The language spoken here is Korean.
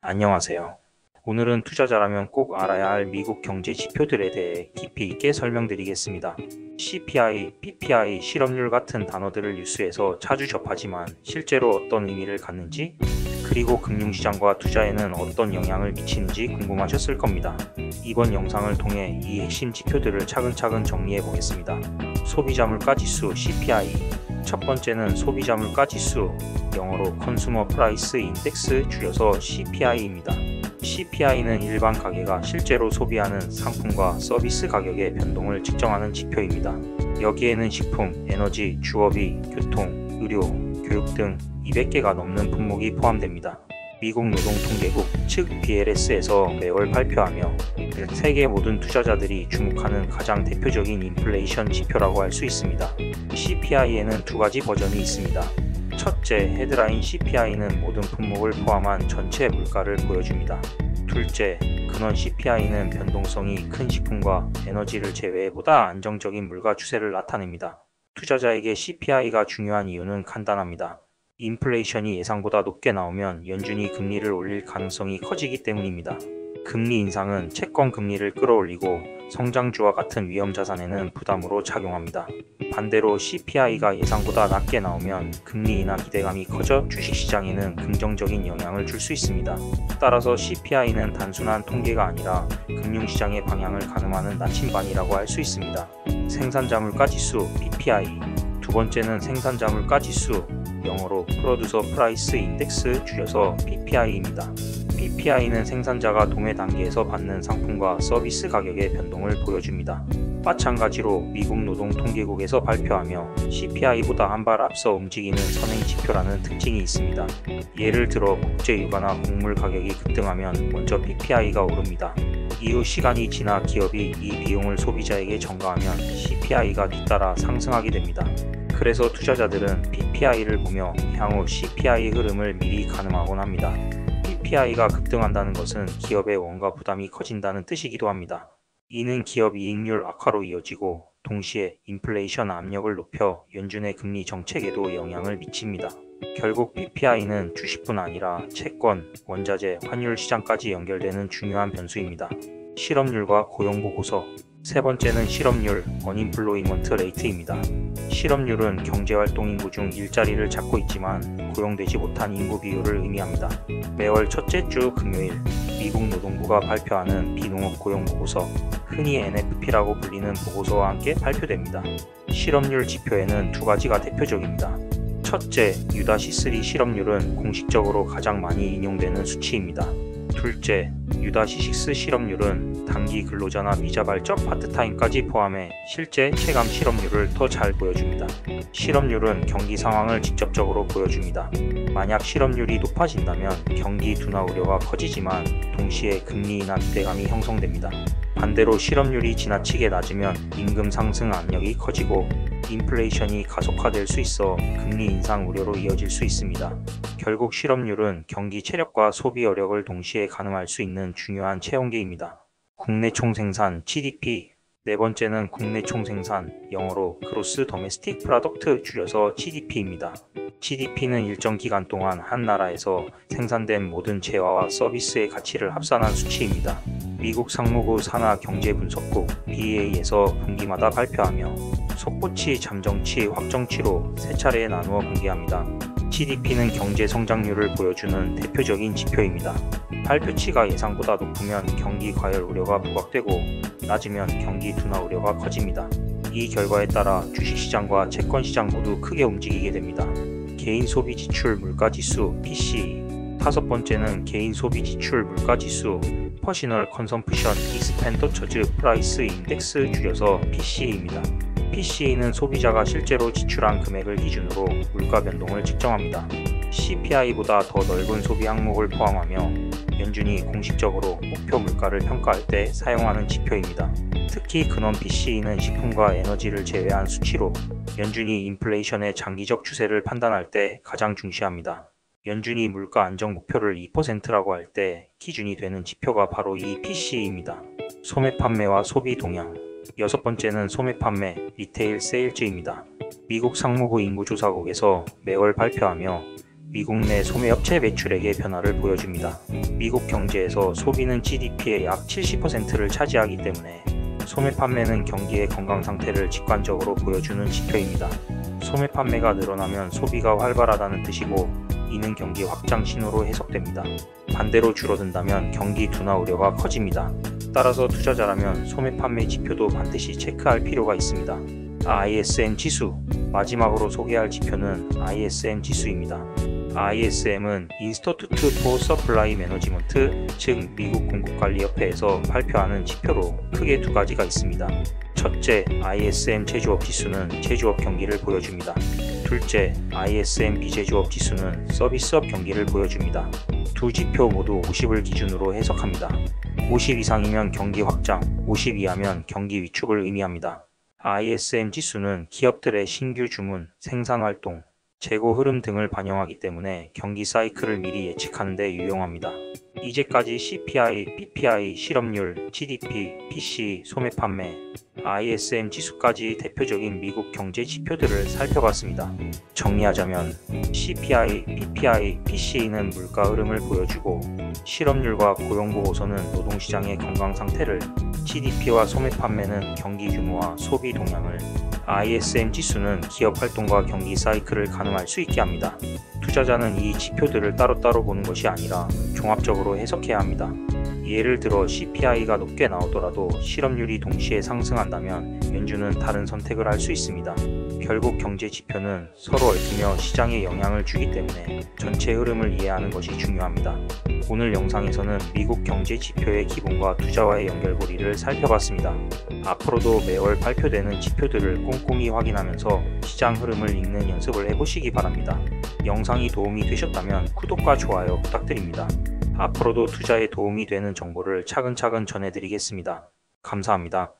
안녕하세요. 오늘은 투자자라면 꼭 알아야 할 미국 경제 지표들에 대해 깊이 있게 설명드리겠습니다. CPI, PPI, 실업률 같은 단어들을 뉴스에서 자주 접하지만 실제로 어떤 의미를 갖는지, 그리고 금융시장과 투자에는 어떤 영향을 미치는지 궁금하셨을 겁니다. 이번 영상을 통해 이 핵심 지표들을 차근차근 정리해 보겠습니다. 소비자 물가지수 CPI. 첫 번째는 소비자 물가지수, 영어로 컨슈머 프라이스 인덱스 줄여서 CPI입니다. CPI는 일반 가게가 실제로 소비하는 상품과 서비스 가격의 변동을 측정하는 지표입니다. 여기에는 식품, 에너지, 주거비, 교통, 의료, 교육 등 200개가 넘는 품목이 포함됩니다. 미국 노동통계국 즉 BLS에서 매월 발표하며 세계 모든 투자자들이 주목하는 가장 대표적인 인플레이션 지표라고 할 수 있습니다. CPI에는 두 가지 버전이 있습니다. 첫째, 헤드라인 CPI는 모든 품목을 포함한 전체 물가를 보여줍니다. 둘째, 근원 CPI는 변동성이 큰 식품과 에너지를 제외해 보다 안정적인 물가 추세를 나타냅니다. 투자자에게 CPI가 중요한 이유는 간단합니다. 인플레이션이 예상보다 높게 나오면 연준이 금리를 올릴 가능성이 커지기 때문입니다. 금리 인상은 채권 금리를 끌어올리고 성장주와 같은 위험 자산에는 부담으로 작용합니다. 반대로 CPI가 예상보다 낮게 나오면 금리 인하 기대감이 커져 주식시장에는 긍정적인 영향을 줄 수 있습니다. 따라서 CPI는 단순한 통계가 아니라 금융시장의 방향을 가늠하는 나침반이라고 할 수 있습니다. 생산자 물가지수 PPI. 두 번째는 생산자 물가지수, 영어로 프로듀서 프라이스 인덱스 줄여서 PPI입니다. PPI는 생산자가 도매 단계에서 받는 상품과 서비스 가격의 변동을 보여줍니다. 마찬가지로 미국 노동통계국에서 발표하며 CPI보다 한 발 앞서 움직이는 선행 지표라는 특징이 있습니다. 예를 들어 국제유가나 곡물 가격이 급등하면 먼저 PPI가 오릅니다. 이후 시간이 지나 기업이 이 비용을 소비자에게 전가하면 CPI가 뒤따라 상승하게 됩니다. 그래서 투자자들은 PPI를 보며 향후 CPI 흐름을 미리 가늠하곤 합니다. PPI가 급등한다는 것은 기업의 원가 부담이 커진다는 뜻이기도 합니다. 이는 기업 이익률 악화로 이어지고 동시에 인플레이션 압력을 높여 연준의 금리 정책에도 영향을 미칩니다. 결국 PPI는 주식뿐 아니라 채권, 원자재, 환율 시장까지 연결되는 중요한 변수입니다. 실업률과 고용보고서. 세 번째는 실업률, 언임플로이먼트 레이트입니다. 실업률은 경제활동 인구 중 일자리를 찾고 있지만 고용되지 못한 인구 비율을 의미합니다. 매월 첫째 주 금요일, 미국 노동부가 발표하는 비농업 고용보고서, 흔히 NFP라고 불리는 보고서와 함께 발표됩니다. 실업률 지표에는 두 가지가 대표적입니다. 첫째, U-3 실업률은 공식적으로 가장 많이 인용되는 수치입니다. 둘째, U-6 실업률은 단기 근로자나 미자발적 파트타임까지 포함해 실제 체감 실업률을 더 잘 보여줍니다. 실업률은 경기 상황을 직접적으로 보여줍니다. 만약 실업률이 높아진다면 경기 둔화 우려가 커지지만 동시에 금리 인하 기대감이 형성됩니다. 반대로 실업률이 지나치게 낮으면 임금 상승 압력이 커지고 인플레이션이 가속화될 수 있어 금리 인상 우려로 이어질 수 있습니다. 결국 실업률은 경기 체력과 소비 여력을 동시에 가늠할 수 있는 중요한 체온계입니다. 국내 총생산 GDP. 네 번째는 국내 총생산, 영어로 그로스 도메스틱 프로덕트 줄여서 GDP입니다. GDP는 일정 기간 동안 한 나라에서 생산된 모든 재화와 서비스의 가치를 합산한 수치입니다. 미국 상무부 산하경제분석국 BEA에서 분기마다 발표하며 속보치, 잠정치, 확정치로 세 차례에 나누어 공개합니다. GDP는 경제 성장률을 보여주는 대표적인 지표입니다. 발표치가 예상보다 높으면 경기 과열 우려가 부각되고 낮으면 경기 둔화 우려가 커집니다. 이 결과에 따라 주식시장과 채권시장 모두 크게 움직이게 됩니다. 개인 소비 지출 물가지수 PCE. 다섯 번째는 개인 소비 지출 물가지수 퍼시널 컨섬프션 익스펜더처즈 프라이스 인덱스 줄여서 PCE입니다. PCE는 소비자가 실제로 지출한 금액을 기준으로 물가 변동을 측정합니다. CPI보다 더 넓은 소비 항목을 포함하며 연준이 공식적으로 목표 물가를 평가할 때 사용하는 지표입니다. 특히 근원 PCE는 식품과 에너지를 제외한 수치로 연준이 인플레이션의 장기적 추세를 판단할 때 가장 중시합니다. 연준이 물가 안정 목표를 2%라고 할 때 기준이 되는 지표가 바로 이 PCE입니다. 소매 판매와 소비 동향. 여섯 번째는 소매 판매, 리테일 세일즈입니다. 미국 상무부 인구조사국에서 매월 발표하며 미국 내 소매업체 매출액의 변화를 보여줍니다. 미국 경제에서 소비는 GDP의 약 70%를 차지하기 때문에 소매 판매는 경기의 건강 상태를 직관적으로 보여주는 지표입니다. 소매 판매가 늘어나면 소비가 활발하다는 뜻이고, 이는 경기 확장 신호로 해석됩니다. 반대로 줄어든다면 경기 둔화 우려가 커집니다. 따라서 투자자라면 소매 판매 지표도 반드시 체크할 필요가 있습니다. ISM 지수. 마지막으로 소개할 지표는 ISM 지수입니다. ISM은 Institute for Supply Management, 즉 미국 공급관리협회에서 발표하는 지표로 크게 두 가지가 있습니다. 첫째, ISM 제조업 지수는 제조업 경기를 보여줍니다. 둘째, ISM 비제조업 지수는 서비스업 경기를 보여줍니다. 두 지표 모두 50을 기준으로 해석합니다. 50 이상이면 경기 확장, 50 이하면 경기 위축을 의미합니다. ISM 지수는 기업들의 신규 주문, 생산활동, 재고 흐름 등을 반영하기 때문에 경기 사이클을 미리 예측하는 데 유용합니다. 이제까지 CPI, PPI, 실업률, GDP, PCE, 소매 판매, ISM 지수까지 대표적인 미국 경제 지표들을 살펴봤습니다. 정리하자면 CPI, PPI, PCE는 물가 흐름을 보여주고, 실업률과 고용보고서는 노동시장의 건강 상태를, GDP와 소매 판매는 경기 규모와 소비 동향을, ISM 지수는 기업 활동과 경기 사이클을 가늠할 수 있게 합니다. 투자자는 이 지표들을 따로따로 보는 것이 아니라 종합적으로 해석해야 합니다. 예를 들어 CPI가 높게 나오더라도 실업률이 동시에 상승한다면 연준은 다른 선택을 할 수 있습니다. 결국 경제 지표는 서로 얽히며 시장에 영향을 주기 때문에 전체 흐름을 이해하는 것이 중요합니다. 오늘 영상에서는 미국 경제 지표의 기본과 투자와의 연결고리를 살펴봤습니다. 앞으로도 매월 발표되는 지표들을 꼼꼼히 확인하면서 시장 흐름을 읽는 연습을 해보시기 바랍니다. 영상이 도움이 되셨다면 구독과 좋아요 부탁드립니다. 앞으로도 투자에 도움이 되는 정보를 차근차근 전해드리겠습니다. 감사합니다.